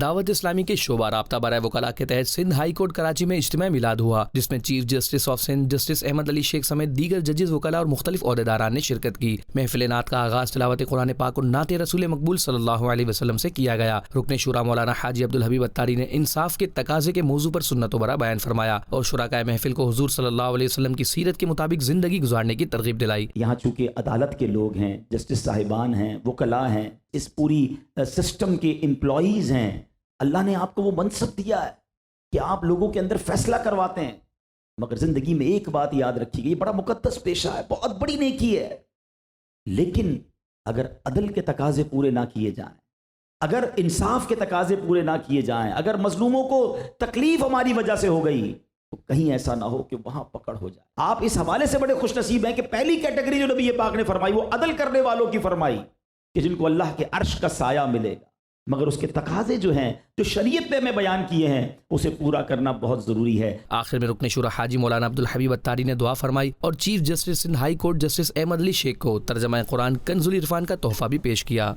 دعوت اسلامی کے شعبہ رابطہ برائے وکلاء کے تحت سندھ ہائی کورٹ کراچی میں اجتماع میلاد ہوا، جس میں chief justice of Sindh justice Ahmed Ali Shaikh سمیت دیگر ججز، وکلاء اور مختلف عہدیداران نے شرکت کی۔ محفل نعت کا آغاز تلاوت قرآن پاک اور نعت رسول مقبول صلی اللہ علیہ وسلم سے کیا گیا۔ رکن شورا مولانا حاجی عبدالحبیب اتاری نے انصاف کے تقاضے کے موضوع پر سنت و برا بیان فرمایا اور شرکائے محفل کو حضور صلی اللہ علیہ وسلم کی سیرت کے مطابق زندگی گزارنے کی ترغیب دلائی۔ یہاں چونکہ عدالت کے لوگ ہیں، جسٹس صاحبان ہیں، وکلاء ہیں، اس پوری سسٹم کے امپلائیز ہیں، اللہ نے آپ کو وہ منصب دیا ہے کہ آپ لوگوں کے اندر فیصلہ کرواتے ہیں، مگر زندگی میں ایک بات یاد رکھیے گا، یہ بڑا مقدس پیشہ ہے، بہت بڑی نیکی ہے، لیکن اگر عدل کے تقاضے پورے نہ کیے جائیں، اگر انصاف کے تقاضے پورے نہ کیے جائیں، اگر مظلوموں کو تکلیف ہماری وجہ سے ہو گئی تو کہیں ایسا نہ ہو کہ وہاں پکڑ ہو جائے۔ آپ اس حوالے سے بڑے خوش نصیب ہیں کہ پہلی کیٹیگری جو نبی پاک نے فرمائی وہ عدل کرنے والوں کی فرمائی کہ جن کو اللہ کے عرش کا سایہ ملے گا، مگر اس کے تقاضے جو ہیں جو شریعت نے میں بیان کیے ہیں اسے پورا کرنا بہت ضروری ہے۔ آخر میں رکن شورا حاجی مولانا عبدالحبیب اتاری نے دعا فرمائی اور chief justice Sindh high court justice Ahmed Ali Shaikh کو ترجمہ قرآن کنز العرفان کا تحفہ بھی پیش کیا۔